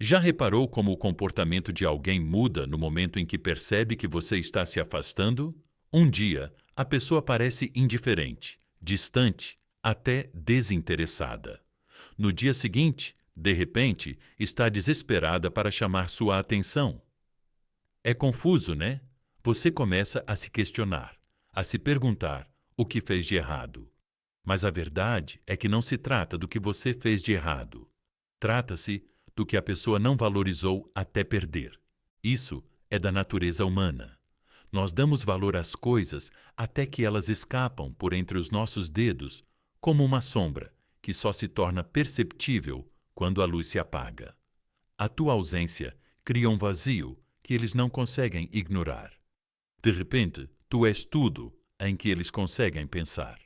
Já reparou como o comportamento de alguém muda no momento em que percebe que você está se afastando? Um dia, a pessoa parece indiferente, distante, até desinteressada. No dia seguinte, de repente, está desesperada para chamar sua atenção. É confuso, né? Você começa a se questionar, a se perguntar o que fez de errado. Mas a verdade é que não se trata do que você fez de errado. Trata-se do que a pessoa não valorizou até perder. Isso é da natureza humana. Nós damos valor às coisas até que elas escapam por entre os nossos dedos, como uma sombra que só se torna perceptível quando a luz se apaga. A tua ausência cria um vazio que eles não conseguem ignorar. De repente, tu és tudo em que eles conseguem pensar.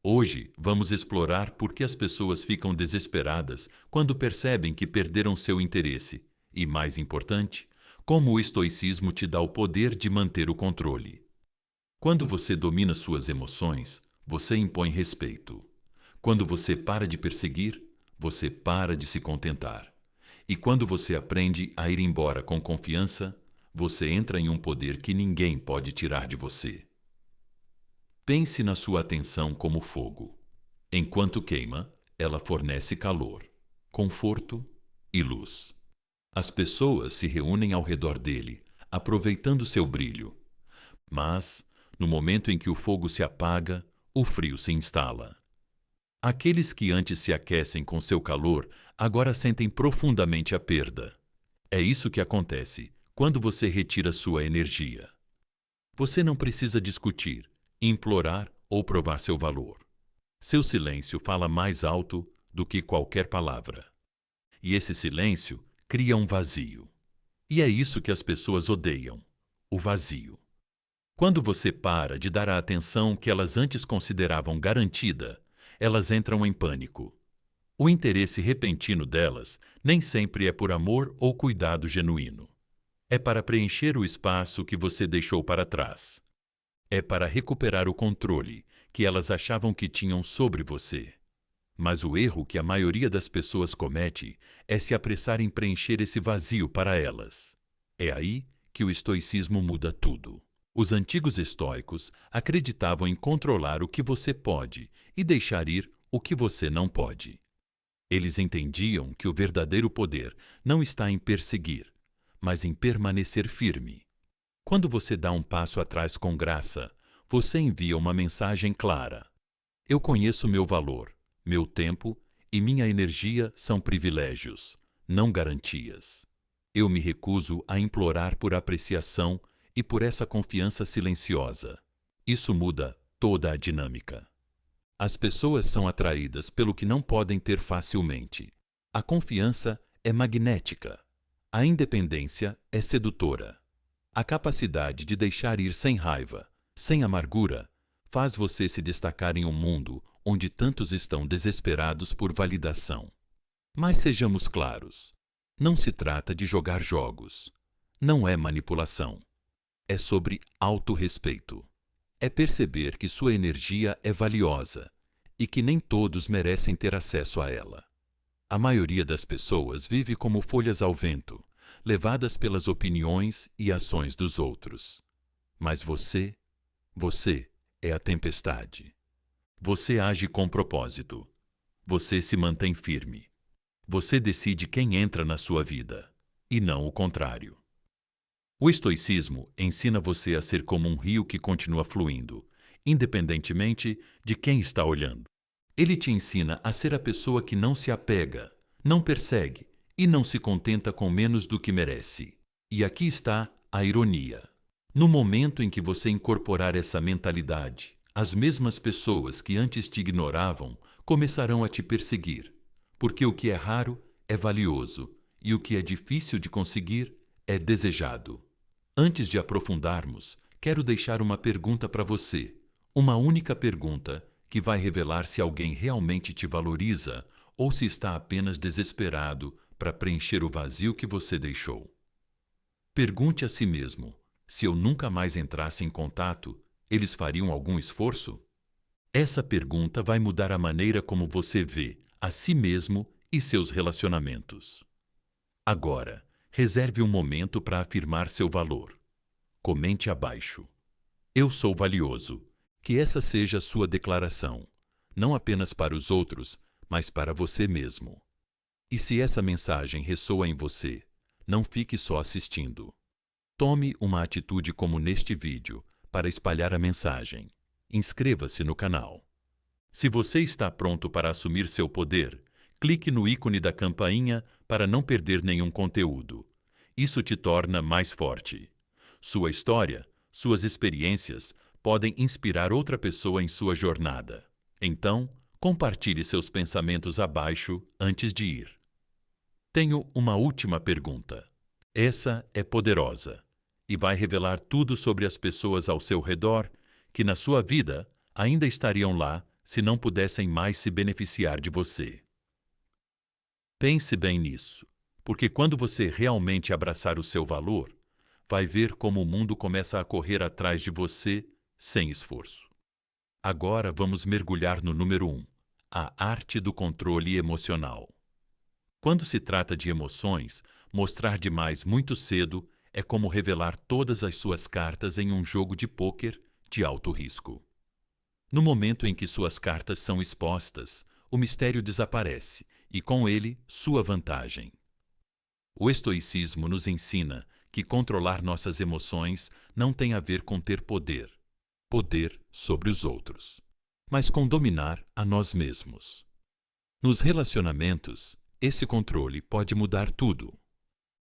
Hoje, vamos explorar por que as pessoas ficam desesperadas quando percebem que perderam seu interesse e, mais importante, como o estoicismo te dá o poder de manter o controle. Quando você domina suas emoções, você impõe respeito. Quando você para de perseguir, você para de se contentar. E quando você aprende a ir embora com confiança, você entra em um poder que ninguém pode tirar de você. Pense na sua atenção como fogo. Enquanto queima, ela fornece calor, conforto e luz. As pessoas se reúnem ao redor dele, aproveitando seu brilho. Mas, no momento em que o fogo se apaga, o frio se instala. Aqueles que antes se aquecem com seu calor, agora sentem profundamente a perda. É isso que acontece quando você retira sua energia. Você não precisa discutir, implorar ou provar seu valor. Seu silêncio fala mais alto do que qualquer palavra. E esse silêncio cria um vazio. E é isso que as pessoas odeiam: o vazio. Quando você para de dar a atenção que elas antes consideravam garantida, elas entram em pânico. O interesse repentino delas nem sempre é por amor ou cuidado genuíno. É para preencher o espaço que você deixou para trás. É para recuperar o controle que elas achavam que tinham sobre você. Mas o erro que a maioria das pessoas comete é se apressar em preencher esse vazio para elas. É aí que o estoicismo muda tudo. Os antigos estoicos acreditavam em controlar o que você pode e deixar ir o que você não pode. Eles entendiam que o verdadeiro poder não está em perseguir, mas em permanecer firme. Quando você dá um passo atrás com graça, você envia uma mensagem clara: eu conheço meu valor, meu tempo e minha energia são privilégios, não garantias. Eu me recuso a implorar por apreciação e por essa confiança silenciosa. Isso muda toda a dinâmica. As pessoas são atraídas pelo que não podem ter facilmente. A confiança é magnética. A independência é sedutora. A capacidade de deixar ir sem raiva, sem amargura, faz você se destacar em um mundo onde tantos estão desesperados por validação. Mas sejamos claros, não se trata de jogar jogos. Não é manipulação. É sobre autorrespeito. É perceber que sua energia é valiosa e que nem todos merecem ter acesso a ela. A maioria das pessoas vive como folhas ao vento, levadas pelas opiniões e ações dos outros. Mas você é a tempestade. Você age com propósito. Você se mantém firme. Você decide quem entra na sua vida, e não o contrário. O estoicismo ensina você a ser como um rio que continua fluindo, independentemente de quem está olhando. Ele te ensina a ser a pessoa que não se apega, não persegue e não se contenta com menos do que merece. E aqui está a ironia. No momento em que você incorporar essa mentalidade, as mesmas pessoas que antes te ignoravam começarão a te perseguir, porque o que é raro é valioso e o que é difícil de conseguir é desejado. Antes de aprofundarmos, quero deixar uma pergunta para você, uma única pergunta que vai revelar se alguém realmente te valoriza ou se está apenas desesperado para preencher o vazio que você deixou. Pergunte a si mesmo: se eu nunca mais entrasse em contato, eles fariam algum esforço? Essa pergunta vai mudar a maneira como você vê a si mesmo e seus relacionamentos. Agora, reserve um momento para afirmar seu valor. Comente abaixo: eu sou valioso. Que essa seja a sua declaração, não apenas para os outros, mas para você mesmo. E se essa mensagem ressoa em você, não fique só assistindo. Tome uma atitude como neste vídeo para espalhar a mensagem. Inscreva-se no canal. Se você está pronto para assumir seu poder, clique no ícone da campainha para não perder nenhum conteúdo. Isso te torna mais forte. Sua história, suas experiências podem inspirar outra pessoa em sua jornada. Então, compartilhe seus pensamentos abaixo antes de ir. Tenho uma última pergunta. Essa é poderosa e vai revelar tudo sobre as pessoas ao seu redor que na sua vida ainda estariam lá se não pudessem mais se beneficiar de você. Pense bem nisso, porque quando você realmente abraçar o seu valor, vai ver como o mundo começa a correr atrás de você sem esforço. Agora vamos mergulhar no número 1, a arte do controle emocional. Quando se trata de emoções, mostrar demais muito cedo é como revelar todas as suas cartas em um jogo de pôquer de alto risco. No momento em que suas cartas são expostas, o mistério desaparece e, com ele, sua vantagem. O estoicismo nos ensina que controlar nossas emoções não tem a ver com ter poder sobre os outros, mas com dominar a nós mesmos. Nos relacionamentos, esse controle pode mudar tudo.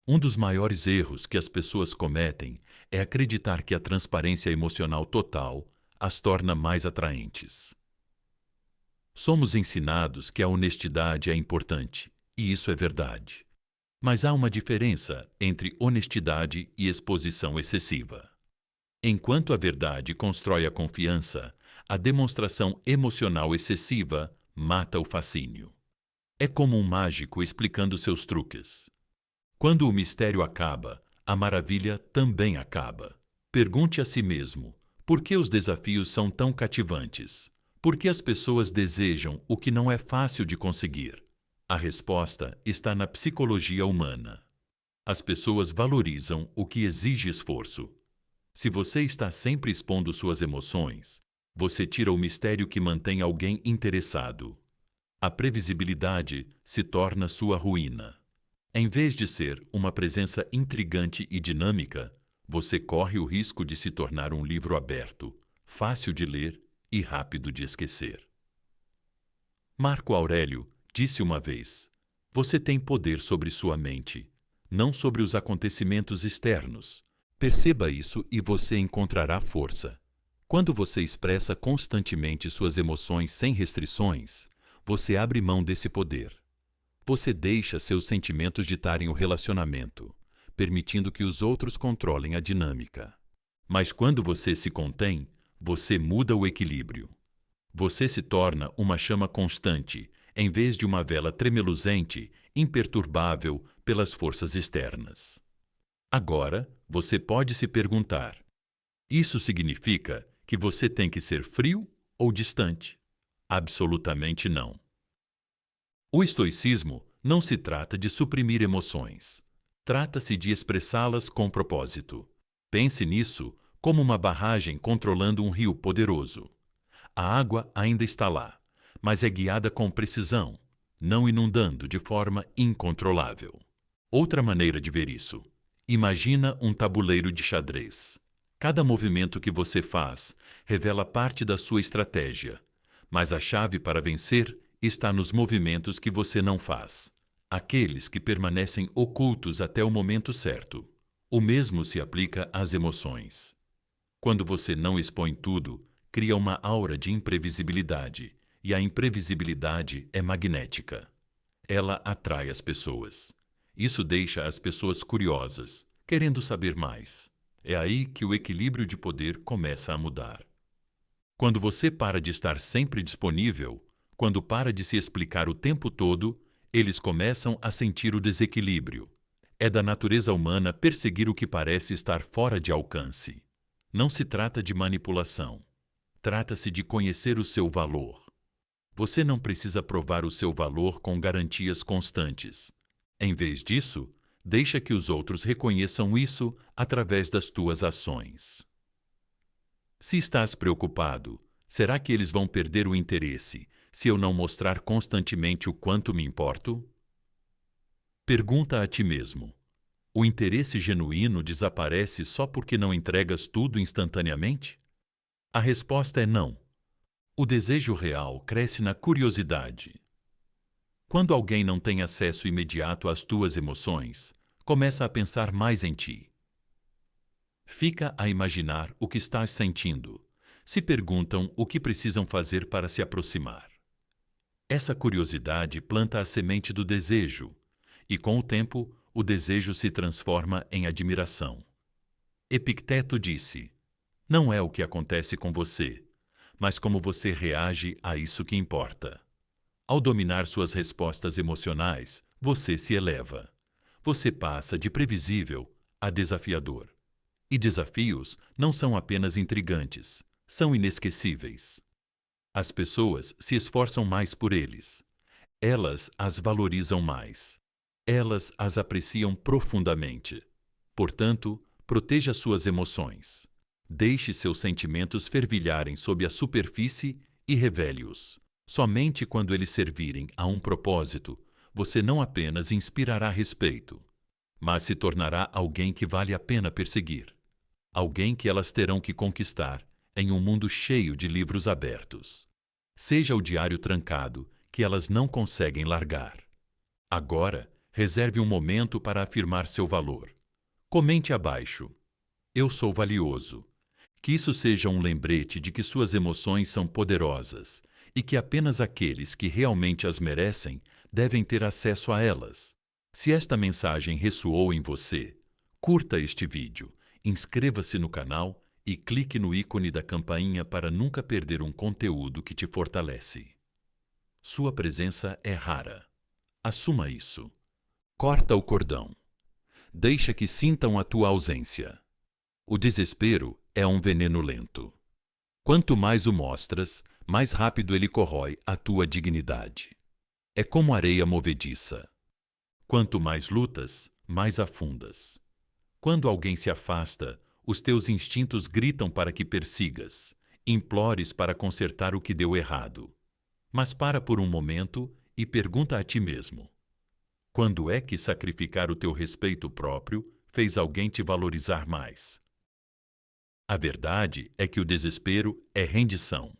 Um dos maiores erros que as pessoas cometem é acreditar que a transparência emocional total as torna mais atraentes. Somos ensinados que a honestidade é importante, e isso é verdade. Mas há uma diferença entre honestidade e exposição excessiva. Enquanto a verdade constrói a confiança, a demonstração emocional excessiva mata o fascínio. É como um mágico explicando seus truques. Quando o mistério acaba, a maravilha também acaba. Pergunte a si mesmo: por que os desafios são tão cativantes? Por que as pessoas desejam o que não é fácil de conseguir? A resposta está na psicologia humana. As pessoas valorizam o que exige esforço. Se você está sempre expondo suas emoções, você tira o mistério que mantém alguém interessado. A previsibilidade se torna sua ruína. Em vez de ser uma presença intrigante e dinâmica, você corre o risco de se tornar um livro aberto, fácil de ler e rápido de esquecer. Marco Aurélio disse uma vez: você tem poder sobre sua mente, não sobre os acontecimentos externos. Perceba isso e você encontrará força. Quando você expressa constantemente suas emoções sem restrições, você abre mão desse poder. Você deixa seus sentimentos ditarem o relacionamento, permitindo que os outros controlem a dinâmica. Mas quando você se contém, você muda o equilíbrio. Você se torna uma chama constante, em vez de uma vela tremeluzente, imperturbável pelas forças externas. Agora, você pode se perguntar: isso significa que você tem que ser frio ou distante? Absolutamente não. O estoicismo não se trata de suprimir emoções. Trata-se de expressá-las com propósito. Pense nisso como uma barragem controlando um rio poderoso. A água ainda está lá, mas é guiada com precisão, não inundando de forma incontrolável. Outra maneira de ver isso: imagina um tabuleiro de xadrez. Cada movimento que você faz revela parte da sua estratégia, mas a chave para vencer está nos movimentos que você não faz, aqueles que permanecem ocultos até o momento certo. O mesmo se aplica às emoções. Quando você não expõe tudo, cria uma aura de imprevisibilidade, e a imprevisibilidade é magnética. Ela atrai as pessoas. Isso deixa as pessoas curiosas, querendo saber mais. É aí que o equilíbrio de poder começa a mudar. Quando você para de estar sempre disponível, quando para de se explicar o tempo todo, eles começam a sentir o desequilíbrio. É da natureza humana perseguir o que parece estar fora de alcance. Não se trata de manipulação. Trata-se de conhecer o seu valor. Você não precisa provar o seu valor com garantias constantes. Em vez disso, Deixa que os outros reconheçam isso através das tuas ações. Se estás preocupado, será que eles vão perder o interesse se eu não mostrar constantemente o quanto me importo? Pergunta a ti mesmo: o interesse genuíno desaparece só porque não entregas tudo instantaneamente? A resposta é não. O desejo real cresce na curiosidade. Quando alguém não tem acesso imediato às tuas emoções, começa a pensar mais em ti. Fica a imaginar o que estás sentindo. Se perguntam o que precisam fazer para se aproximar. Essa curiosidade planta a semente do desejo, e com o tempo, o desejo se transforma em admiração. Epicteto disse: não é o que acontece com você, mas como você reage a isso que importa. Ao dominar suas respostas emocionais, você se eleva. Você passa de previsível a desafiador. E desafios não são apenas intrigantes, são inesquecíveis. As pessoas se esforçam mais por eles. Elas as valorizam mais. Elas as apreciam profundamente. Portanto, proteja suas emoções. Deixe seus sentimentos fervilharem sob a superfície e revele-os. Somente quando eles servirem a um propósito, você não apenas inspirará respeito, mas se tornará alguém que vale a pena perseguir. Alguém que elas terão que conquistar em um mundo cheio de livros abertos. Seja o diário trancado que elas não conseguem largar. Agora, reserve um momento para afirmar seu valor. Comente abaixo: eu sou valioso. Que isso seja um lembrete de que suas emoções são poderosas e que apenas aqueles que realmente as merecem devem ter acesso a elas. Se esta mensagem ressoou em você, curta este vídeo, inscreva-se no canal e clique no ícone da campainha para nunca perder um conteúdo que te fortalece. Sua presença é rara. Assuma isso. Corta o cordão. Deixa que sintam a tua ausência. O desespero é um veneno lento. Quanto mais o mostras, mais rápido ele corrói a tua dignidade. É como areia movediça. Quanto mais lutas, mais afundas. Quando alguém se afasta, os teus instintos gritam para que persigas, implores para consertar o que deu errado. Mas para por um momento e pergunta a ti mesmo: quando é que sacrificar o teu respeito próprio fez alguém te valorizar mais? A verdade é que o desespero é rendição.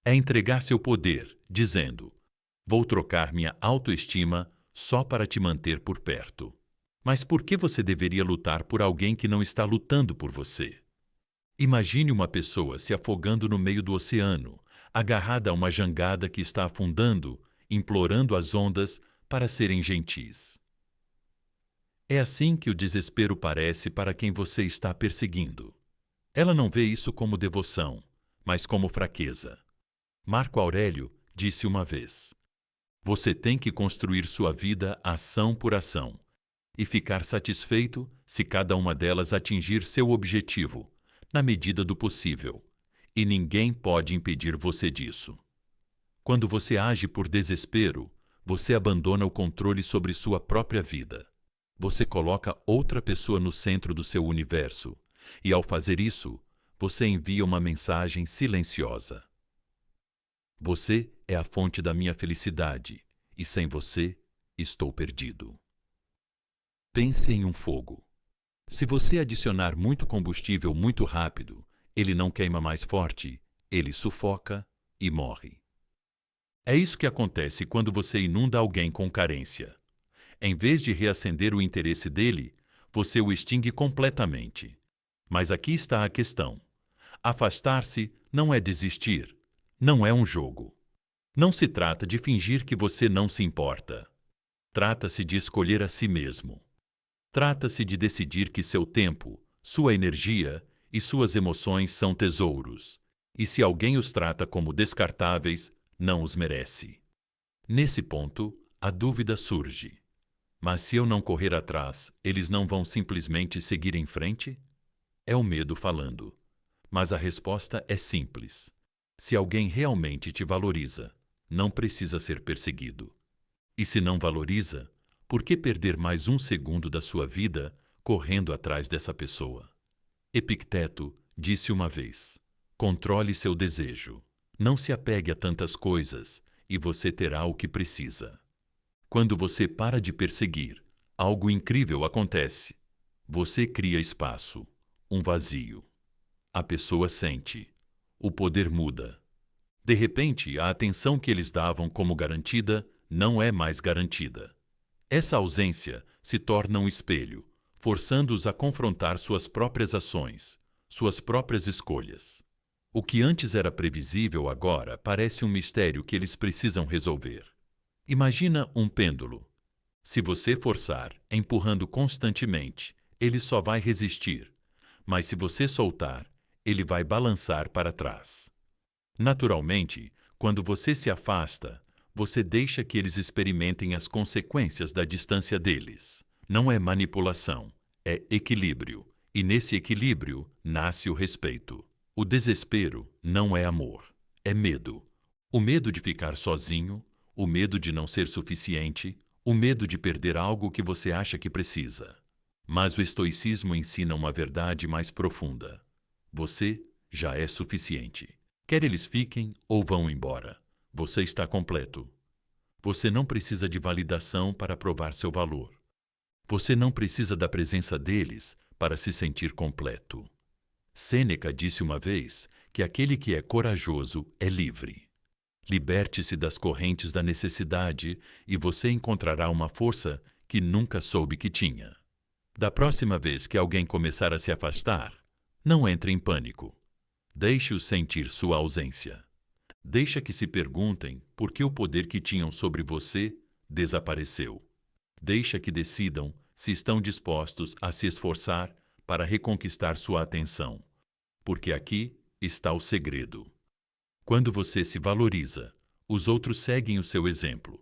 É entregar seu poder, dizendo: vou trocar minha autoestima só para te manter por perto. Mas por que você deveria lutar por alguém que não está lutando por você? Imagine uma pessoa se afogando no meio do oceano, agarrada a uma jangada que está afundando, implorando as ondas para serem gentis. É assim que o desespero parece para quem você está perseguindo. Ela não vê isso como devoção, mas como fraqueza. Marco Aurélio disse uma vez: você tem que construir sua vida ação por ação e ficar satisfeito se cada uma delas atingir seu objetivo, na medida do possível, e ninguém pode impedir você disso. Quando você age por desespero, você abandona o controle sobre sua própria vida. Você coloca outra pessoa no centro do seu universo, e ao fazer isso, você envia uma mensagem silenciosa. Você é a fonte da minha felicidade, e sem você, estou perdido. Pense em um fogo. Se você adicionar muito combustível muito rápido, ele não queima mais forte, ele sufoca e morre. É isso que acontece quando você inunda alguém com carência. Em vez de reacender o interesse dele, você o extingue completamente. Mas aqui está a questão. Afastar-se não é desistir, não é um jogo. Não se trata de fingir que você não se importa. Trata-se de escolher a si mesmo. Trata-se de decidir que seu tempo, sua energia e suas emoções são tesouros, e se alguém os trata como descartáveis, não os merece. Nesse ponto, a dúvida surge. Mas se eu não correr atrás, eles não vão simplesmente seguir em frente? É o medo falando. Mas a resposta é simples. Se alguém realmente te valoriza, não precisa ser perseguido. E se não valoriza, Por que perder mais um segundo da sua vida correndo atrás dessa pessoa? Epicteto disse uma vez: controle seu desejo. Não se apegue a tantas coisas e você terá o que precisa. Quando você para de perseguir, algo incrível acontece. Você cria espaço, um vazio. A pessoa sente. O poder muda. De repente, a atenção que eles davam como garantida não é mais garantida. Essa ausência se torna um espelho, forçando-os a confrontar suas próprias ações, suas próprias escolhas. O que antes era previsível agora parece um mistério que eles precisam resolver. Imagina um pêndulo. Se você forçar, empurrando constantemente, ele só vai resistir, mas se você soltar, ele vai balançar para trás. Naturalmente, quando você se afasta, você deixa que eles experimentem as consequências da distância deles. Não é manipulação, é equilíbrio, e nesse equilíbrio nasce o respeito. O desespero não é amor, é medo. O medo de ficar sozinho, o medo de não ser suficiente, o medo de perder algo que você acha que precisa. Mas o estoicismo ensina uma verdade mais profunda. Você já é suficiente. Quer eles fiquem ou vão embora. Você está completo. Você não precisa de validação para provar seu valor. Você não precisa da presença deles para se sentir completo. Sêneca disse uma vez que aquele que é corajoso é livre. Liberte-se das correntes da necessidade e você encontrará uma força que nunca soube que tinha. Da próxima vez que alguém começar a se afastar, não entre em pânico. Deixe-os sentir sua ausência. Deixa que se perguntem por que o poder que tinham sobre você desapareceu. Deixa que decidam se estão dispostos a se esforçar para reconquistar sua atenção, porque aqui está o segredo. Quando você se valoriza, os outros seguem o seu exemplo,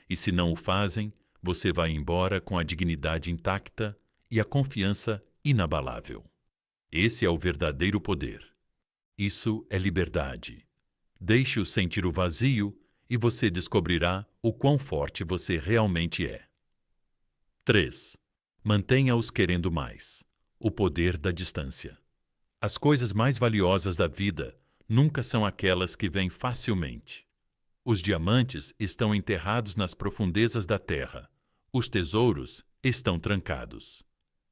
e se não o fazem, você vai embora com a dignidade intacta e a confiança inabalável. Esse é o verdadeiro poder. Isso é liberdade. Deixe-o sentir o vazio e você descobrirá o quão forte você realmente é. 3. Mantenha-os querendo mais. O poder da distância. As coisas mais valiosas da vida nunca são aquelas que vêm facilmente. Os diamantes estão enterrados nas profundezas da terra. Os tesouros estão trancados.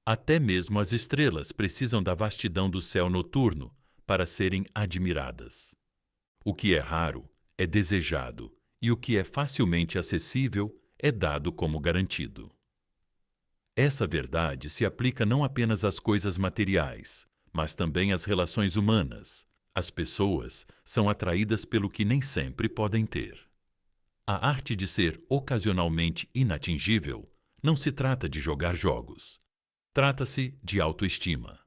Até mesmo as estrelas precisam da vastidão do céu noturno para serem admiradas. O que é raro é desejado, e o que é facilmente acessível é dado como garantido. Essa verdade se aplica não apenas às coisas materiais, mas também às relações humanas. As pessoas são atraídas pelo que nem sempre podem ter. A arte de ser ocasionalmente inatingível não se trata de jogar jogos. Trata-se de autoestima.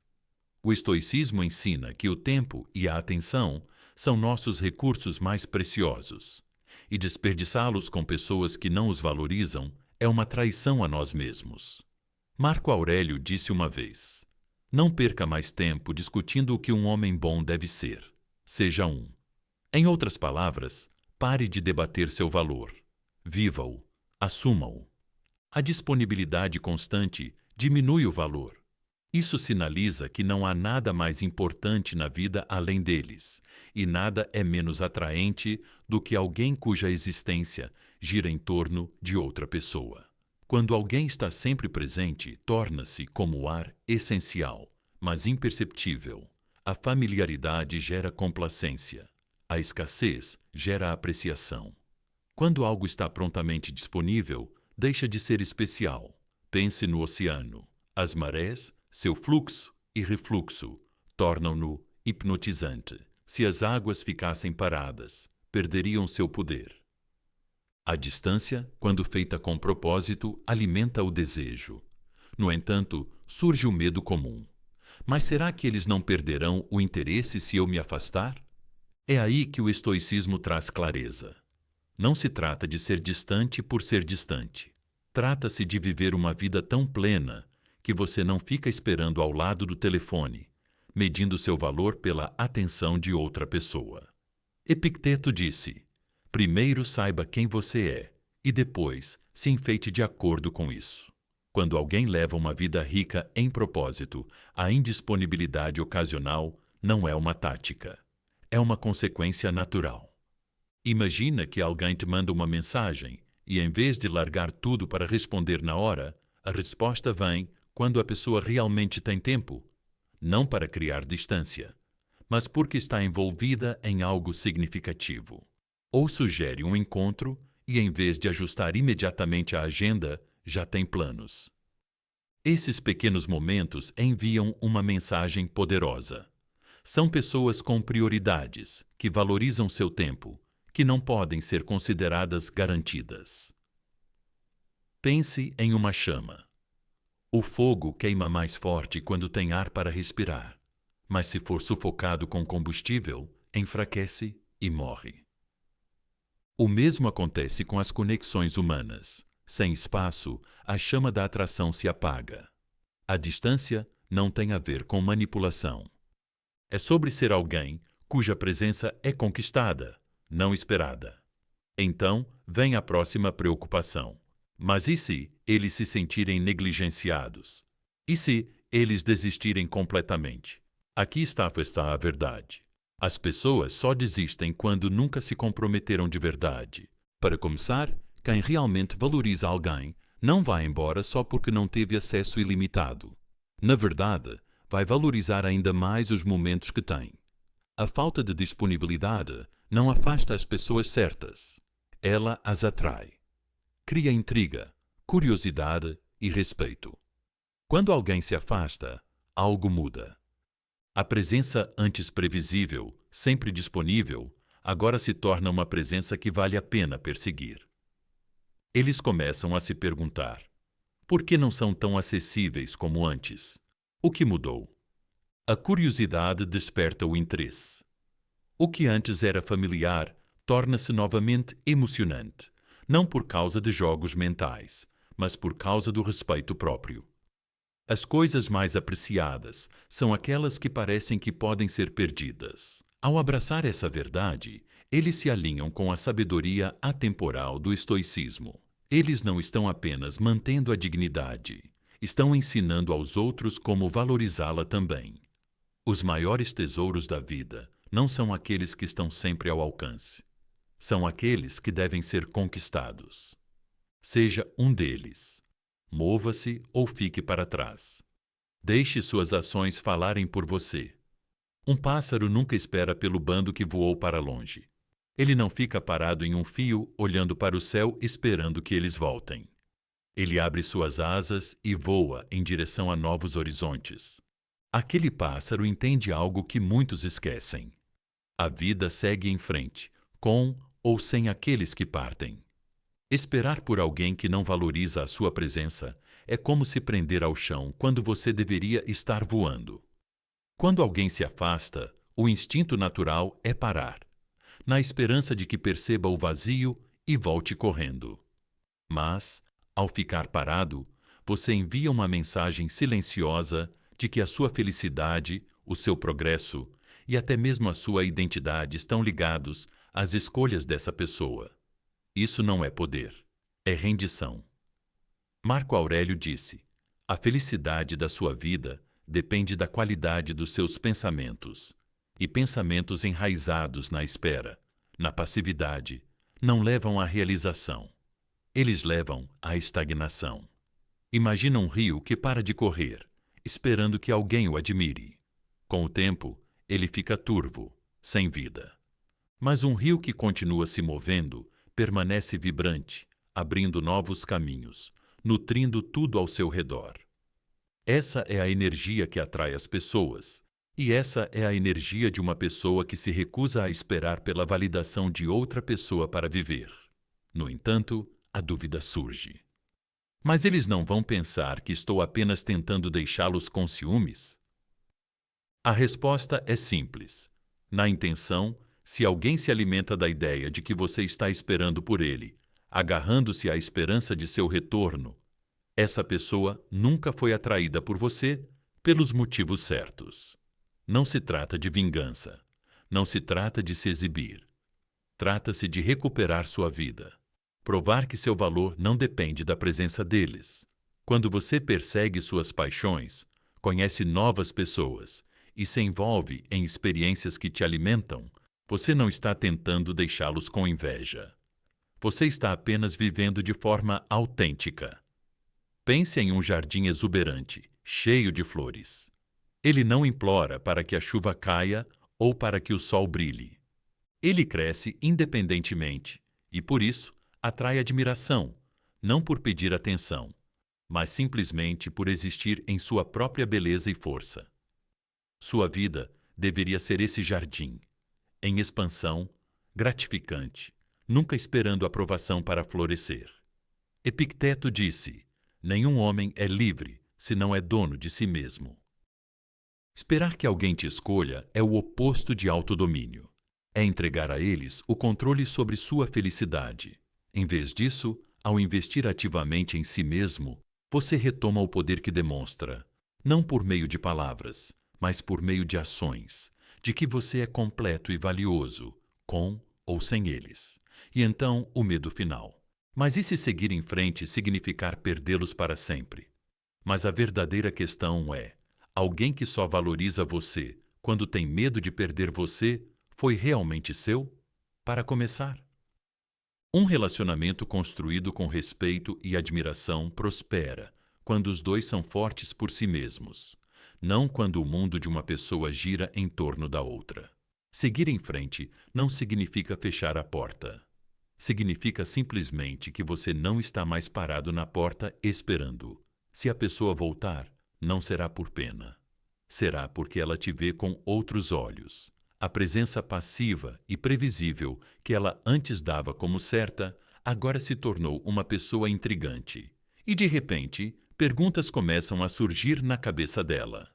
O estoicismo ensina que o tempo e a atenção são nossos recursos mais preciosos, e desperdiçá-los com pessoas que não os valorizam é uma traição a nós mesmos. Marco Aurélio disse uma vez: não perca mais tempo discutindo o que um homem bom deve ser. Seja um. Em outras palavras, pare de debater seu valor. Viva-o. Assuma-o. A disponibilidade constante diminui o valor. Isso sinaliza que não há nada mais importante na vida além deles, e nada é menos atraente do que alguém cuja existência gira em torno de outra pessoa. Quando alguém está sempre presente, torna-se, como o ar, essencial, mas imperceptível. A familiaridade gera complacência. A escassez gera apreciação. Quando algo está prontamente disponível, deixa de ser especial. Pense no oceano. As marés, seu fluxo e refluxo, tornam-no hipnotizante. Se as águas ficassem paradas, perderiam seu poder. A distância, quando feita com propósito, alimenta o desejo. No entanto, surge o medo comum. Mas será que eles não perderão o interesse se eu me afastar? É aí que o estoicismo traz clareza. Não se trata de ser distante por ser distante. Trata-se de viver uma vida tão plena que você não fica esperando ao lado do telefone, medindo seu valor pela atenção de outra pessoa. Epicteto disse: primeiro saiba quem você é, e depois se enfeite de acordo com isso. Quando alguém leva uma vida rica em propósito, a indisponibilidade ocasional não é uma tática. É uma consequência natural. Imagina que alguém te manda uma mensagem e, em vez de largar tudo para responder na hora, a resposta vem quando a pessoa realmente tem tempo, não para criar distância, mas porque está envolvida em algo significativo. Ou sugere um encontro e, em vez de ajustar imediatamente a agenda, já tem planos. Esses pequenos momentos enviam uma mensagem poderosa. São pessoas com prioridades, que valorizam seu tempo, que não podem ser consideradas garantidas. Pense em uma chama. O fogo queima mais forte quando tem ar para respirar, mas se for sufocado com combustível, enfraquece e morre. O mesmo acontece com as conexões humanas. Sem espaço, a chama da atração se apaga. A distância não tem a ver com manipulação. É sobre ser alguém cuja presença é conquistada, não esperada. Então, vem a próxima preocupação. Mas e se eles se sentirem negligenciados? E se eles desistirem completamente? Aqui está a verdade. As pessoas só desistem quando nunca se comprometeram de verdade. Para começar, quem realmente valoriza alguém não vai embora só porque não teve acesso ilimitado. Na verdade, vai valorizar ainda mais os momentos que tem. A falta de disponibilidade não afasta as pessoas certas. Ela as atrai. Cria intriga, curiosidade e respeito. Quando alguém se afasta, algo muda. A presença antes previsível, sempre disponível, agora se torna uma presença que vale a pena perseguir. Eles começam a se perguntar: por que não são tão acessíveis como antes? O que mudou? A curiosidade desperta o interesse. O que antes era familiar torna-se novamente emocionante, não por causa de jogos mentais, mas por causa do respeito próprio. As coisas mais apreciadas são aquelas que parecem que podem ser perdidas. Ao abraçar essa verdade, eles se alinham com a sabedoria atemporal do estoicismo. Eles não estão apenas mantendo a dignidade, estão ensinando aos outros como valorizá-la também. Os maiores tesouros da vida não são aqueles que estão sempre ao alcance. São aqueles que devem ser conquistados. Seja um deles. Mova-se ou fique para trás. Deixe suas ações falarem por você. Um pássaro nunca espera pelo bando que voou para longe. Ele não fica parado em um fio, olhando para o céu, esperando que eles voltem. Ele abre suas asas e voa em direção a novos horizontes. Aquele pássaro entende algo que muitos esquecem. A vida segue em frente, com ou sem aqueles que partem. Esperar por alguém que não valoriza a sua presença é como se prender ao chão quando você deveria estar voando. Quando alguém se afasta, o instinto natural é parar, na esperança de que perceba o vazio e volte correndo. Mas, ao ficar parado, você envia uma mensagem silenciosa de que a sua felicidade, o seu progresso e até mesmo a sua identidade estão ligados às escolhas dessa pessoa. Isso não é poder, é rendição. Marco Aurélio disse: a felicidade da sua vida depende da qualidade dos seus pensamentos, e pensamentos enraizados na espera, na passividade, não levam à realização. Eles levam à estagnação. Imagina um rio que para de correr, esperando que alguém o admire. Com o tempo, ele fica turvo, sem vida. Mas um rio que continua se movendo permanece vibrante, abrindo novos caminhos, nutrindo tudo ao seu redor. Essa é a energia que atrai as pessoas, e essa é a energia de uma pessoa que se recusa a esperar pela validação de outra pessoa para viver. No entanto, a dúvida surge. Mas eles não vão pensar que estou apenas tentando deixá-los com ciúmes? A resposta é simples. Na intenção, se alguém se alimenta da ideia de que você está esperando por ele, agarrando-se à esperança de seu retorno, essa pessoa nunca foi atraída por você pelos motivos certos. Não se trata de vingança. Não se trata de se exibir. Trata-se de recuperar sua vida. Provar que seu valor não depende da presença deles. Quando você persegue suas paixões, conhece novas pessoas e se envolve em experiências que te alimentam, você não está tentando deixá-los com inveja. Você está apenas vivendo de forma autêntica. Pense em um jardim exuberante, cheio de flores. Ele não implora para que a chuva caia ou para que o sol brilhe. Ele cresce independentemente e, por isso, atrai admiração, não por pedir atenção, mas simplesmente por existir em sua própria beleza e força. Sua vida deveria ser esse jardim, em expansão, gratificante, nunca esperando aprovação para florescer. Epicteto disse: nenhum homem é livre se não é dono de si mesmo. Esperar que alguém te escolha é o oposto de autodomínio. É entregar a eles o controle sobre sua felicidade. Em vez disso, ao investir ativamente em si mesmo, você retoma o poder que demonstra, não por meio de palavras, mas por meio de ações, de que você é completo e valioso, com ou sem eles. E então, o medo final. Mas e se seguir em frente significar perdê-los para sempre? Mas a verdadeira questão é: alguém que só valoriza você quando tem medo de perder você, foi realmente seu? Para começar, um relacionamento construído com respeito e admiração prospera quando os dois são fortes por si mesmos, não quando o mundo de uma pessoa gira em torno da outra. Seguir em frente não significa fechar a porta. Significa simplesmente que você não está mais parado na porta esperando. Se a pessoa voltar, não será por pena. Será porque ela te vê com outros olhos. A presença passiva e previsível que ela antes dava como certa, agora se tornou uma pessoa intrigante. E, de repente, perguntas começam a surgir na cabeça dela.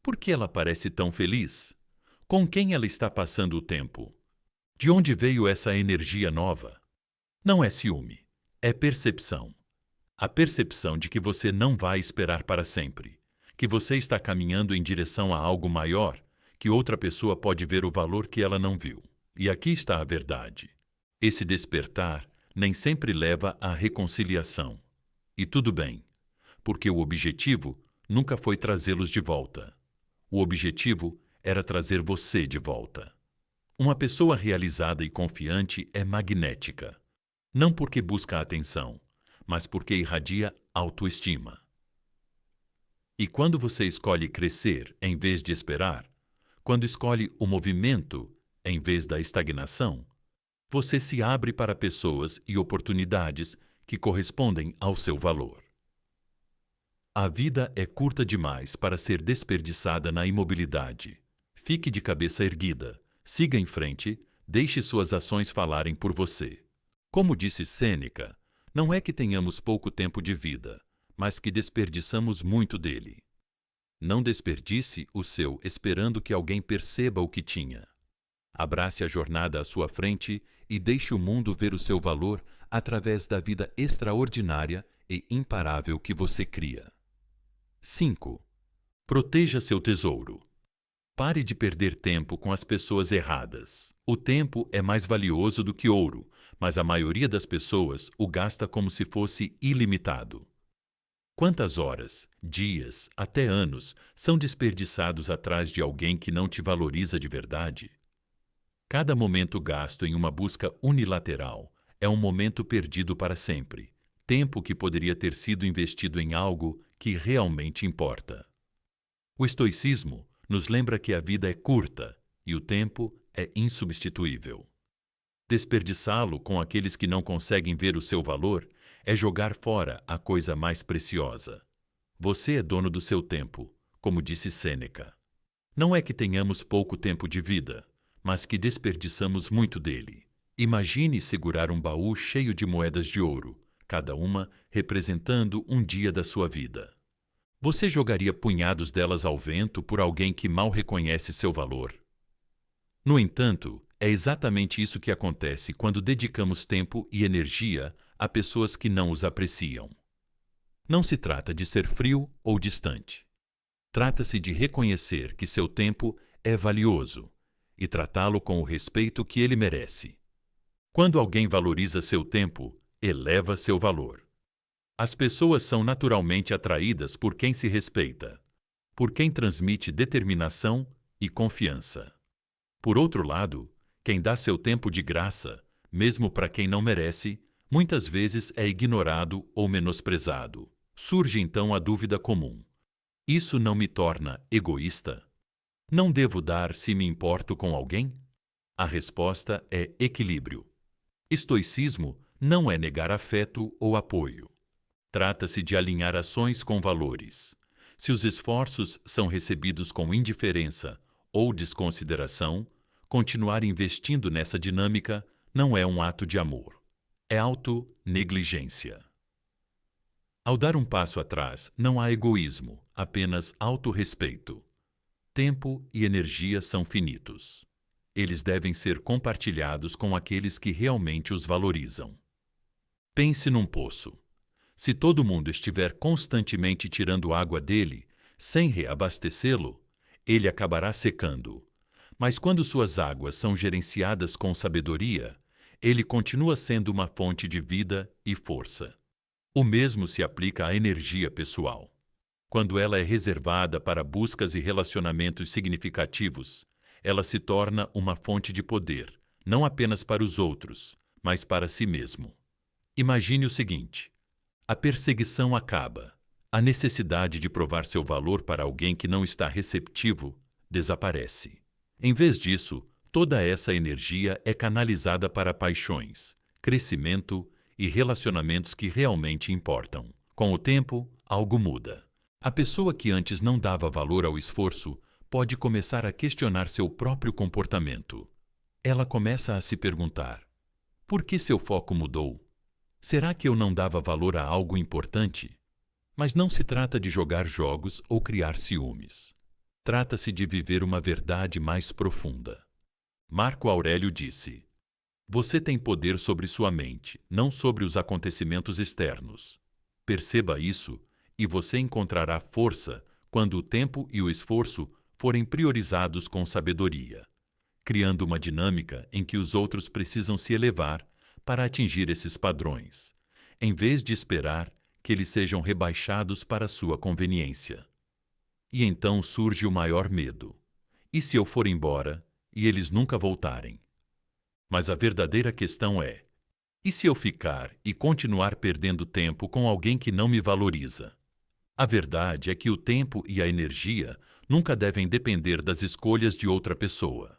Por que ela parece tão feliz? Com quem ela está passando o tempo? De onde veio essa energia nova? Não é ciúme, é percepção. A percepção de que você não vai esperar para sempre, que você está caminhando em direção a algo maior, que outra pessoa pode ver o valor que ela não viu. E aqui está a verdade. Esse despertar nem sempre leva à reconciliação. E tudo bem, porque o objetivo nunca foi trazê-los de volta. O objetivo era trazer você de volta. Uma pessoa realizada e confiante é magnética, não porque busca atenção, mas porque irradia autoestima. E quando você escolhe crescer em vez de esperar, quando escolhe o movimento em vez da estagnação, você se abre para pessoas e oportunidades que correspondem ao seu valor. A vida é curta demais para ser desperdiçada na imobilidade. Fique de cabeça erguida, siga em frente, deixe suas ações falarem por você. Como disse Sêneca, não é que tenhamos pouco tempo de vida, mas que desperdiçamos muito dele. Não desperdice o seu esperando que alguém perceba o que tinha. Abrace a jornada à sua frente e deixe o mundo ver o seu valor através da vida extraordinária e imparável que você cria. 5. Proteja seu tesouro. Pare de perder tempo com as pessoas erradas. O tempo é mais valioso do que ouro, mas a maioria das pessoas o gasta como se fosse ilimitado. Quantas horas, dias, até anos são desperdiçados atrás de alguém que não te valoriza de verdade? Cada momento gasto em uma busca unilateral é um momento perdido para sempre, tempo que poderia ter sido investido em algo que realmente importa. O estoicismo nos lembra que a vida é curta e o tempo é insubstituível. Desperdiçá-lo com aqueles que não conseguem ver o seu valor é jogar fora a coisa mais preciosa. Você é dono do seu tempo, como disse Sêneca. Não é que tenhamos pouco tempo de vida, mas que desperdiçamos muito dele. Imagine segurar um baú cheio de moedas de ouro, cada uma representando um dia da sua vida. Você jogaria punhados delas ao vento por alguém que mal reconhece seu valor? No entanto, é exatamente isso que acontece quando dedicamos tempo e energia a pessoas que não os apreciam. Não se trata de ser frio ou distante. Trata-se de reconhecer que seu tempo é valioso e tratá-lo com o respeito que ele merece. Quando alguém valoriza seu tempo, eleva seu valor. As pessoas são naturalmente atraídas por quem se respeita, por quem transmite determinação e confiança. Por outro lado, quem dá seu tempo de graça, mesmo para quem não merece, muitas vezes é ignorado ou menosprezado. Surge então a dúvida comum: isso não me torna egoísta? Não devo dar se me importo com alguém? A resposta é equilíbrio. Estoicismo não é negar afeto ou apoio. Trata-se de alinhar ações com valores. Se os esforços são recebidos com indiferença ou desconsideração, continuar investindo nessa dinâmica não é um ato de amor. É auto-negligência. Ao dar um passo atrás, não há egoísmo, apenas autorrespeito. Tempo e energia são finitos. Eles devem ser compartilhados com aqueles que realmente os valorizam. Pense num poço. Se todo mundo estiver constantemente tirando água dele, sem reabastecê-lo, ele acabará secando. Mas quando suas águas são gerenciadas com sabedoria, ele continua sendo uma fonte de vida e força. O mesmo se aplica à energia pessoal. Quando ela é reservada para buscas e relacionamentos significativos, ela se torna uma fonte de poder, não apenas para os outros, mas para si mesmo. Imagine o seguinte: a perseguição acaba. A necessidade de provar seu valor para alguém que não está receptivo desaparece. Em vez disso, toda essa energia é canalizada para paixões, crescimento e relacionamentos que realmente importam. Com o tempo, algo muda. A pessoa que antes não dava valor ao esforço pode começar a questionar seu próprio comportamento. Ela começa a se perguntar: por que seu foco mudou? Será que eu não dava valor a algo importante? Mas não se trata de jogar jogos ou criar ciúmes. Trata-se de viver uma verdade mais profunda. Marco Aurélio disse: você tem poder sobre sua mente, não sobre os acontecimentos externos. Perceba isso e você encontrará força quando o tempo e o esforço forem priorizados com sabedoria, criando uma dinâmica em que os outros precisam se elevar para atingir esses padrões, em vez de esperar que eles sejam rebaixados para sua conveniência. E então surge o maior medo: e se eu for embora e eles nunca voltarem? Mas a verdadeira questão é: e se eu ficar e continuar perdendo tempo com alguém que não me valoriza? A verdade é que o tempo e a energia nunca devem depender das escolhas de outra pessoa.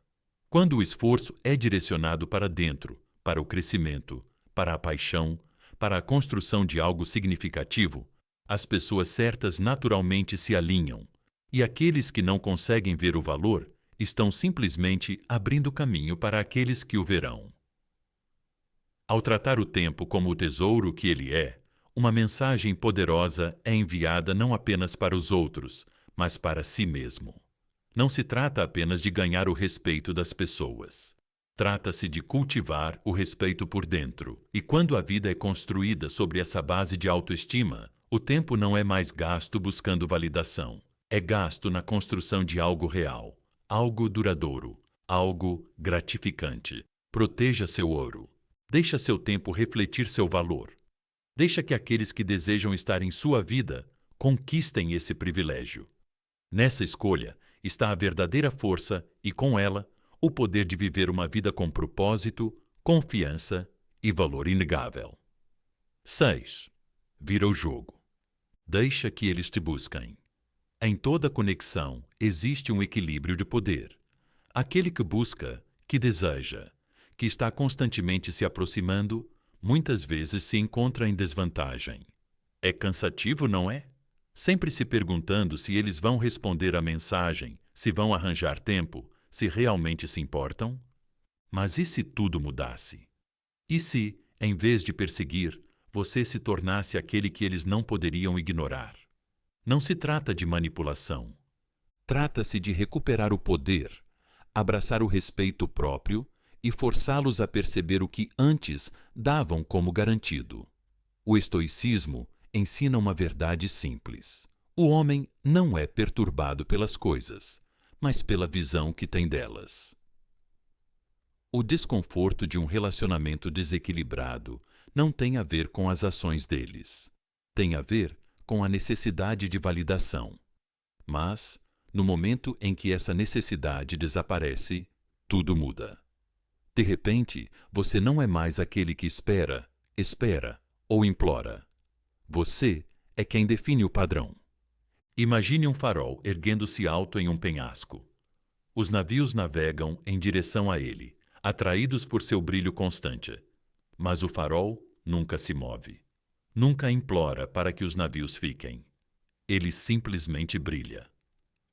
Quando o esforço é direcionado para dentro, para o crescimento, para a paixão, para a construção de algo significativo, as pessoas certas naturalmente se alinham, e aqueles que não conseguem ver o valor estão simplesmente abrindo caminho para aqueles que o verão. Ao tratar o tempo como o tesouro que ele é, uma mensagem poderosa é enviada não apenas para os outros, mas para si mesmo. Não se trata apenas de ganhar o respeito das pessoas. Trata-se de cultivar o respeito por dentro. E quando a vida é construída sobre essa base de autoestima, o tempo não é mais gasto buscando validação. É gasto na construção de algo real, algo duradouro, algo gratificante. Proteja seu ouro. Deixa seu tempo refletir seu valor. Deixa que aqueles que desejam estar em sua vida conquistem esse privilégio. Nessa escolha está a verdadeira força e, com ela, o poder de viver uma vida com propósito, confiança e valor inegável. 6. Vira o jogo. Deixa que eles te busquem. Em toda conexão existe um equilíbrio de poder. Aquele que busca, que deseja, que está constantemente se aproximando, muitas vezes se encontra em desvantagem. É cansativo, não é? Sempre se perguntando se eles vão responder à mensagem, se vão arranjar tempo, se realmente se importam? Mas e se tudo mudasse? E se, em vez de perseguir, você se tornasse aquele que eles não poderiam ignorar? Não se trata de manipulação. Trata-se de recuperar o poder, abraçar o respeito próprio e forçá-los a perceber o que antes davam como garantido. O estoicismo ensina uma verdade simples. O homem não é perturbado pelas coisas, mas pela visão que tem delas. O desconforto de um relacionamento desequilibrado não tem a ver com as ações deles. Tem a ver com a necessidade de validação. Mas, no momento em que essa necessidade desaparece, tudo muda. De repente, você não é mais aquele que espera ou implora. Você é quem define o padrão. Imagine um farol erguendo-se alto em um penhasco. Os navios navegam em direção a ele, atraídos por seu brilho constante. Mas o farol nunca se move. Nunca implora para que os navios fiquem. Ele simplesmente brilha.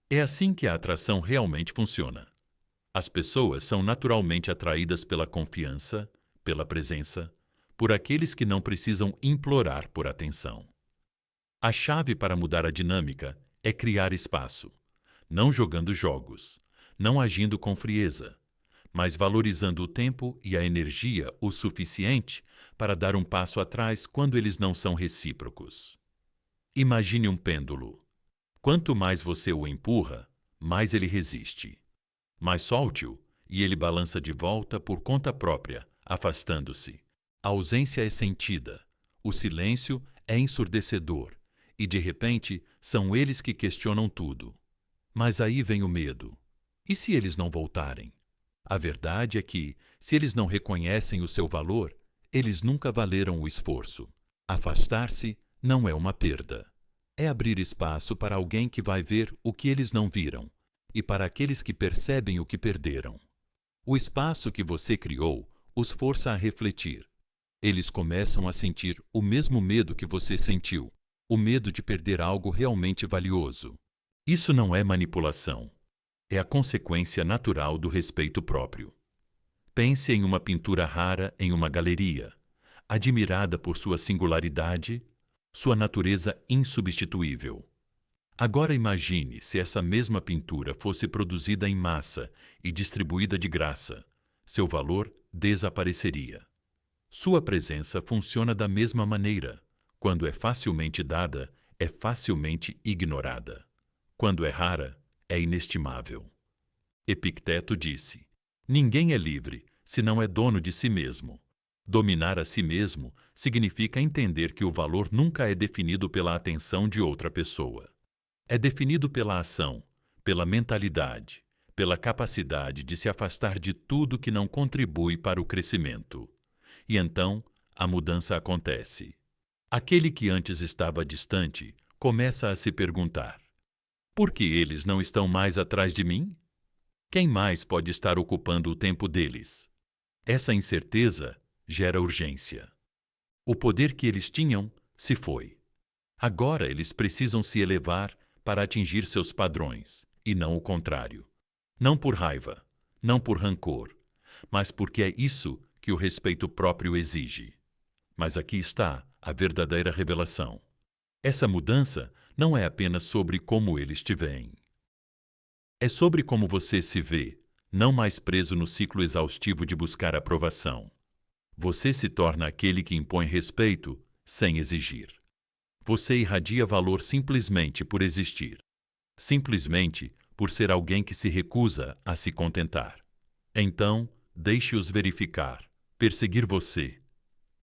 É assim que a atração realmente funciona. As pessoas são naturalmente atraídas pela confiança, pela presença, por aqueles que não precisam implorar por atenção. A chave para mudar a dinâmica é criar espaço, não jogando jogos, não agindo com frieza, mas valorizando o tempo e a energia o suficiente para dar um passo atrás quando eles não são recíprocos. Imagine um pêndulo. Quanto mais você o empurra, mais ele resiste. Mas solte-o e ele balança de volta por conta própria, afastando-se. A ausência é sentida, o silêncio é ensurdecedor e, de repente, são eles que questionam tudo. Mas aí vem o medo. E se eles não voltarem? A verdade é que, se eles não reconhecem o seu valor, eles nunca valeram o esforço. Afastar-se não é uma perda. É abrir espaço para alguém que vai ver o que eles não viram e para aqueles que percebem o que perderam. O espaço que você criou os força a refletir. Eles começam a sentir o mesmo medo que você sentiu, o medo de perder algo realmente valioso. Isso não é manipulação. É a consequência natural do respeito próprio. Pense em uma pintura rara em uma galeria, admirada por sua singularidade, sua natureza insubstituível. Agora imagine se essa mesma pintura fosse produzida em massa e distribuída de graça. Seu valor desapareceria. Sua presença funciona da mesma maneira. Quando é facilmente dada, é facilmente ignorada. Quando é rara, é inestimável. Epicteto disse: ninguém é livre se não é dono de si mesmo. Dominar a si mesmo significa entender que o valor nunca é definido pela atenção de outra pessoa. É definido pela ação, pela mentalidade, pela capacidade de se afastar de tudo que não contribui para o crescimento. E então, a mudança acontece. Aquele que antes estava distante começa a se perguntar: por que eles não estão mais atrás de mim? Quem mais pode estar ocupando o tempo deles? Essa incerteza gera urgência. O poder que eles tinham se foi. Agora eles precisam se elevar para atingir seus padrões, e não o contrário. Não por raiva, não por rancor, mas porque é isso que o respeito próprio exige. Mas aqui está a verdadeira revelação. Essa mudança não é apenas sobre como eles te veem. É sobre como você se vê, não mais preso no ciclo exaustivo de buscar aprovação. Você se torna aquele que impõe respeito sem exigir. Você irradia valor simplesmente por existir. Simplesmente por ser alguém que se recusa a se contentar. Então, deixe-os verificar, perseguir você.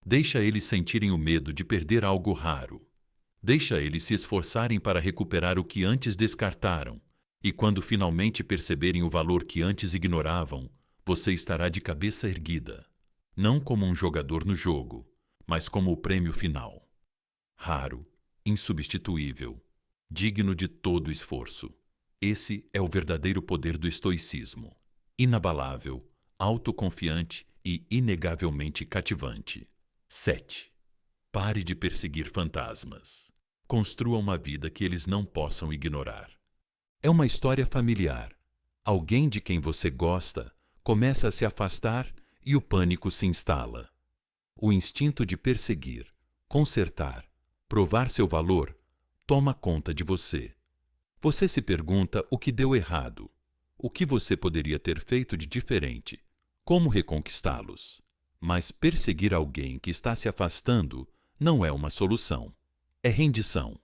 Deixa eles sentirem o medo de perder algo raro. Deixa eles se esforçarem para recuperar o que antes descartaram. E quando finalmente perceberem o valor que antes ignoravam, você estará de cabeça erguida. Não como um jogador no jogo, mas como o prêmio final. Raro, insubstituível, digno de todo esforço. Esse é o verdadeiro poder do estoicismo. Inabalável, autoconfiante e inegavelmente cativante. 7. Pare de perseguir fantasmas. Construa uma vida que eles não possam ignorar. É uma história familiar. Alguém de quem você gosta começa a se afastar e o pânico se instala. O instinto de perseguir, consertar, provar seu valor toma conta de você. Você se pergunta o que deu errado, o que você poderia ter feito de diferente, como reconquistá-los. Mas perseguir alguém que está se afastando não é uma solução. É rendição.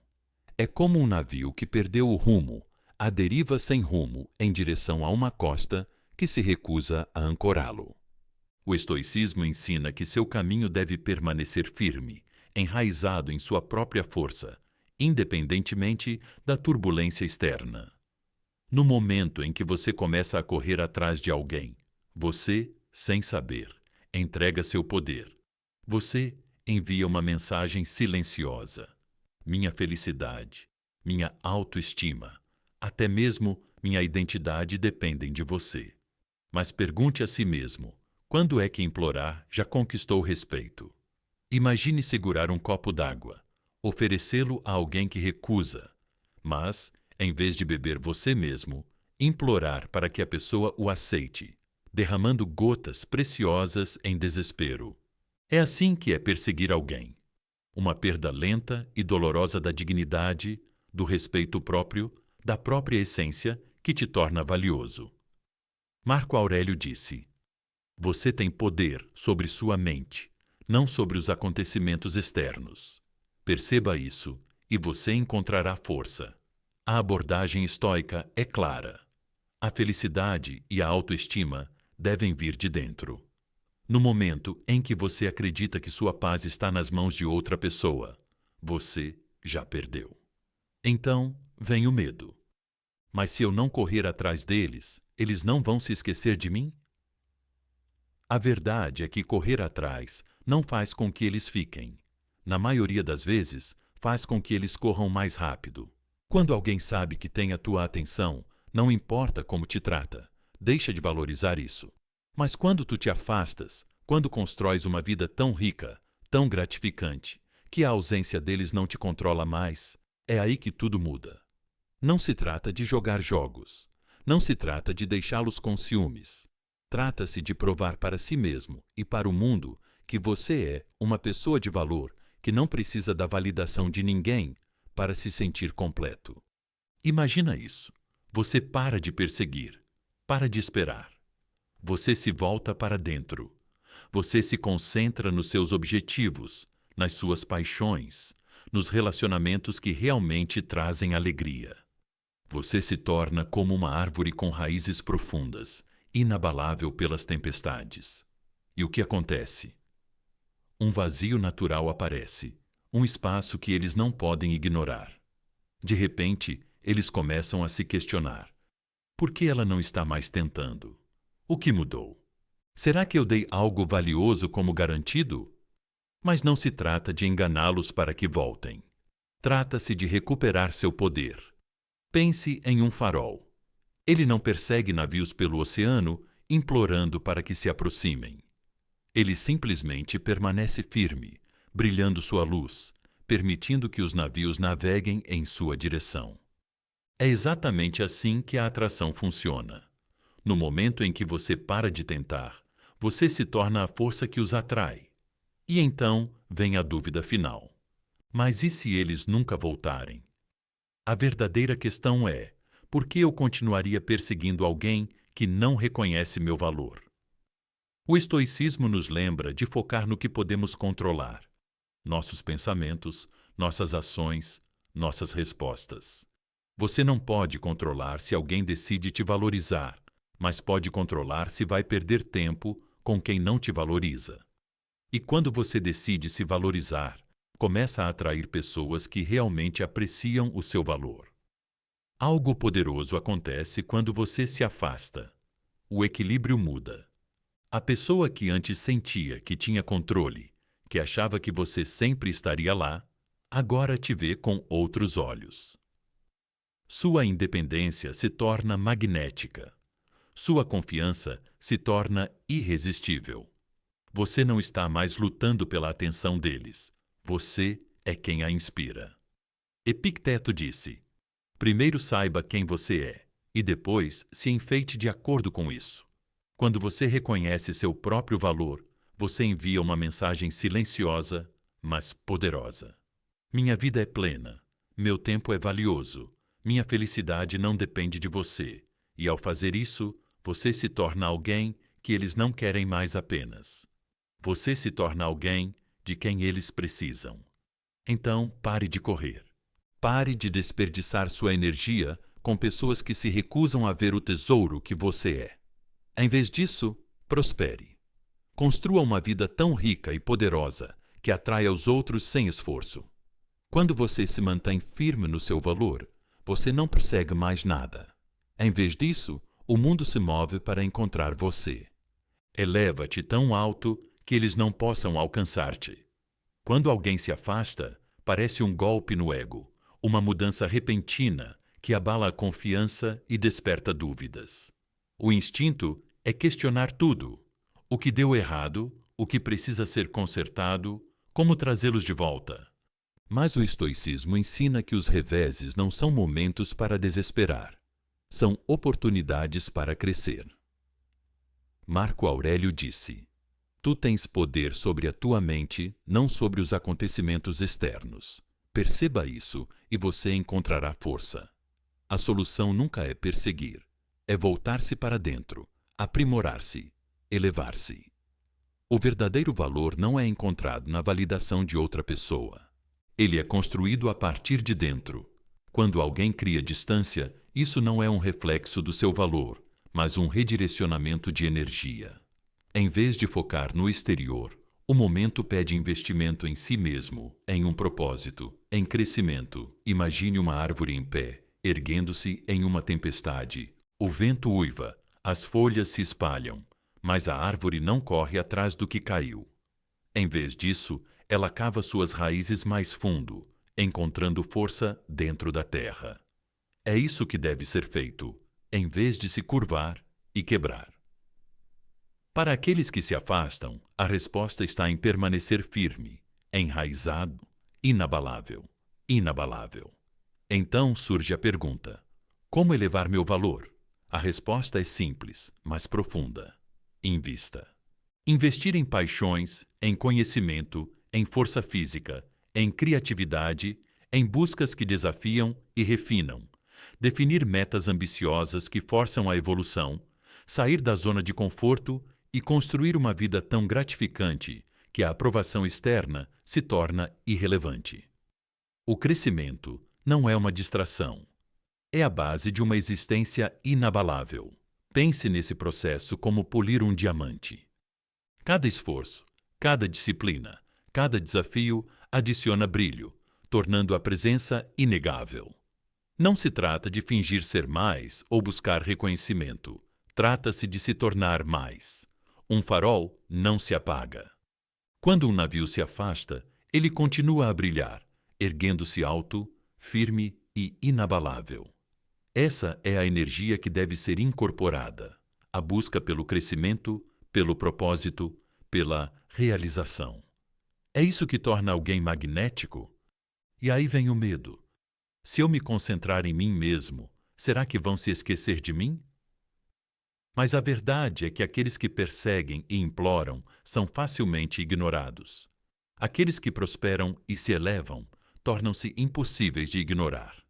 É como um navio que perdeu o rumo, à deriva sem rumo em direção a uma costa que se recusa a ancorá-lo. O estoicismo ensina que seu caminho deve permanecer firme, enraizado em sua própria força, independentemente da turbulência externa. No momento em que você começa a correr atrás de alguém, você, sem saber, entrega seu poder. Você envia uma mensagem silenciosa. Minha felicidade, minha autoestima, até mesmo minha identidade dependem de você. Mas pergunte a si mesmo, quando é que implorar já conquistou respeito? Imagine segurar um copo d'água, oferecê-lo a alguém que recusa, mas, em vez de beber você mesmo, implorar para que a pessoa o aceite, derramando gotas preciosas em desespero. É assim que é perseguir alguém. Uma perda lenta e dolorosa da dignidade, do respeito próprio, da própria essência que te torna valioso. Marco Aurélio disse: você tem poder sobre sua mente, não sobre os acontecimentos externos. Perceba isso e você encontrará força. A abordagem estoica é clara. A felicidade e a autoestima devem vir de dentro. No momento em que você acredita que sua paz está nas mãos de outra pessoa, você já perdeu. Então, vem o medo. Mas se eu não correr atrás deles, eles não vão se esquecer de mim? A verdade é que correr atrás não faz com que eles fiquem. Na maioria das vezes, faz com que eles corram mais rápido. Quando alguém sabe que tem a tua atenção, não importa como te trata, deixa de valorizar isso. Mas quando tu te afastas, quando constróis uma vida tão rica, tão gratificante, que a ausência deles não te controla mais, é aí que tudo muda. Não se trata de jogar jogos. Não se trata de deixá-los com ciúmes. Trata-se de provar para si mesmo e para o mundo que você é uma pessoa de valor que não precisa da validação de ninguém para se sentir completo. Imagina isso. Você para de perseguir, para de esperar. Você se volta para dentro. Você se concentra nos seus objetivos, nas suas paixões, nos relacionamentos que realmente trazem alegria. Você se torna como uma árvore com raízes profundas, inabalável pelas tempestades. E o que acontece? Um vazio natural aparece, um espaço que eles não podem ignorar. De repente, eles começam a se questionar. Por que ela não está mais tentando? O que mudou? Será que eu dei algo valioso como garantido? Mas não se trata de enganá-los para que voltem. Trata-se de recuperar seu poder. Pense em um farol. Ele não persegue navios pelo oceano, implorando para que se aproximem. Ele simplesmente permanece firme, brilhando sua luz, permitindo que os navios naveguem em sua direção. É exatamente assim que a atração funciona. No momento em que você para de tentar, você se torna a força que os atrai. E então vem a dúvida final. Mas e se eles nunca voltarem? A verdadeira questão é: por que eu continuaria perseguindo alguém que não reconhece meu valor? O estoicismo nos lembra de focar no que podemos controlar: nossos pensamentos, nossas ações, nossas respostas. Você não pode controlar se alguém decide te valorizar, mas pode controlar se vai perder tempo com quem não te valoriza. E quando você decide se valorizar, começa a atrair pessoas que realmente apreciam o seu valor. Algo poderoso acontece quando você se afasta. O equilíbrio muda. A pessoa que antes sentia que tinha controle, que achava que você sempre estaria lá, agora te vê com outros olhos. Sua independência se torna magnética. Sua confiança se torna irresistível. Você não está mais lutando pela atenção deles. Você é quem a inspira. Epicteto disse: primeiro saiba quem você é, e depois se enfeite de acordo com isso. Quando você reconhece seu próprio valor, você envia uma mensagem silenciosa, mas poderosa. Minha vida é plena. Meu tempo é valioso. Minha felicidade não depende de você. E ao fazer isso, você se torna alguém que eles não querem mais apenas. Você se torna alguém de quem eles precisam. Então, pare de correr. Pare de desperdiçar sua energia com pessoas que se recusam a ver o tesouro que você é. Em vez disso, prospere. Construa uma vida tão rica e poderosa que atrai aos outros sem esforço. Quando você se mantém firme no seu valor, você não persegue mais nada. Em vez disso, o mundo se move para encontrar você. Eleva-te tão alto que eles não possam alcançar-te. Quando alguém se afasta, parece um golpe no ego, uma mudança repentina que abala a confiança e desperta dúvidas. O instinto é questionar tudo: o que deu errado, o que precisa ser consertado, como trazê-los de volta. Mas o estoicismo ensina que os reveses não são momentos para desesperar. São oportunidades para crescer. Marco Aurélio disse: Tu tens poder sobre a tua mente, não sobre os acontecimentos externos. Perceba isso e você encontrará força. A solução nunca é perseguir, é voltar-se para dentro, aprimorar-se, elevar-se. O verdadeiro valor não é encontrado na validação de outra pessoa. Ele é construído a partir de dentro. Quando alguém cria distância, isso não é um reflexo do seu valor, mas um redirecionamento de energia. Em vez de focar no exterior, o momento pede investimento em si mesmo, em um propósito, em crescimento. Imagine uma árvore em pé, erguendo-se em uma tempestade. O vento uiva, as folhas se espalham, mas a árvore não corre atrás do que caiu. Em vez disso, ela cava suas raízes mais fundo, encontrando força dentro da terra. É isso que deve ser feito, em vez de se curvar e quebrar. Para aqueles que se afastam, a resposta está em permanecer firme, enraizado, inabalável, inabalável. Então surge a pergunta: como elevar meu valor? A resposta é simples, mas profunda. Invista. Investir em paixões, em conhecimento, em força física, em criatividade, em buscas que desafiam e refinam, definir metas ambiciosas que forçam a evolução, sair da zona de conforto e construir uma vida tão gratificante que a aprovação externa se torna irrelevante. O crescimento não é uma distração. É a base de uma existência inabalável. Pense nesse processo como polir um diamante. Cada esforço, cada disciplina, cada desafio adiciona brilho, tornando a presença inegável. Não se trata de fingir ser mais ou buscar reconhecimento. Trata-se de se tornar mais. Um farol não se apaga. Quando um navio se afasta, ele continua a brilhar, erguendo-se alto, firme e inabalável. Essa é a energia que deve ser incorporada, a busca pelo crescimento, pelo propósito, pela realização. É isso que torna alguém magnético? E aí vem o medo. Se eu me concentrar em mim mesmo, será que vão se esquecer de mim? Mas a verdade é que aqueles que perseguem e imploram são facilmente ignorados. Aqueles que prosperam e se elevam tornam-se impossíveis de ignorar.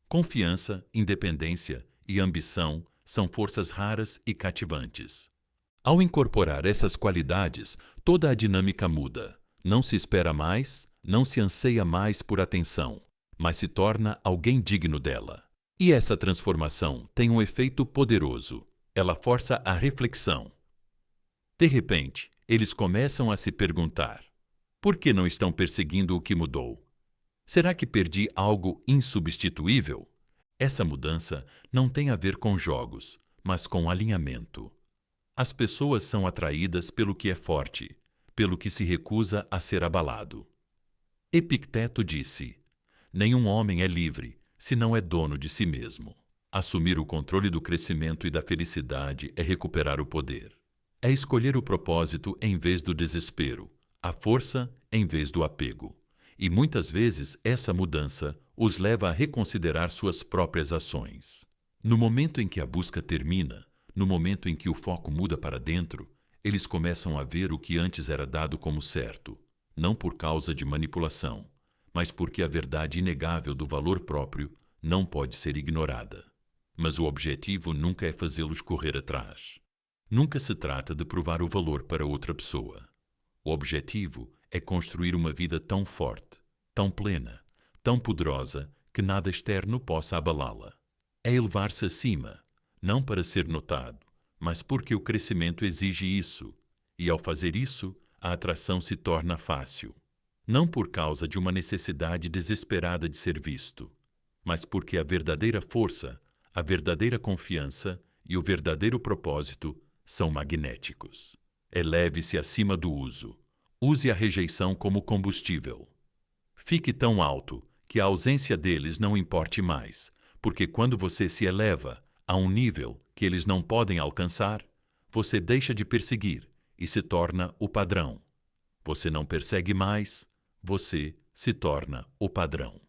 Confiança, independência e ambição são forças raras e cativantes. Ao incorporar essas qualidades, toda a dinâmica muda. Não se espera mais, não se anseia mais por atenção, mas se torna alguém digno dela. E essa transformação tem um efeito poderoso. Ela força a reflexão. De repente, eles começam a se perguntar: por que não estão perseguindo o que mudou? Será que perdi algo insubstituível? Essa mudança não tem a ver com jogos, mas com alinhamento. As pessoas são atraídas pelo que é forte, pelo que se recusa a ser abalado. Epicteto disse: nenhum homem é livre se não é dono de si mesmo. Assumir o controle do crescimento e da felicidade é recuperar o poder. É escolher o propósito em vez do desespero, a força em vez do apego. E muitas vezes essa mudança os leva a reconsiderar suas próprias ações. No momento em que a busca termina, no momento em que o foco muda para dentro, eles começam a ver o que antes era dado como certo, não por causa de manipulação, mas porque a verdade inegável do valor próprio não pode ser ignorada. Mas o objetivo nunca é fazê-los correr atrás. Nunca se trata de provar o valor para outra pessoa. O objetivo é construir uma vida tão forte, tão plena, tão poderosa que nada externo possa abalá-la. É elevar-se acima, não para ser notado, mas porque o crescimento exige isso. E ao fazer isso, a atração se torna fácil. Não por causa de uma necessidade desesperada de ser visto, mas porque a verdadeira força, a verdadeira confiança e o verdadeiro propósito são magnéticos. Eleve-se acima do uso. Use a rejeição como combustível. Fique tão alto que a ausência deles não importe mais, porque quando você se eleva a um nível que eles não podem alcançar, você deixa de perseguir e se torna o padrão. Você não persegue mais, você se torna o padrão.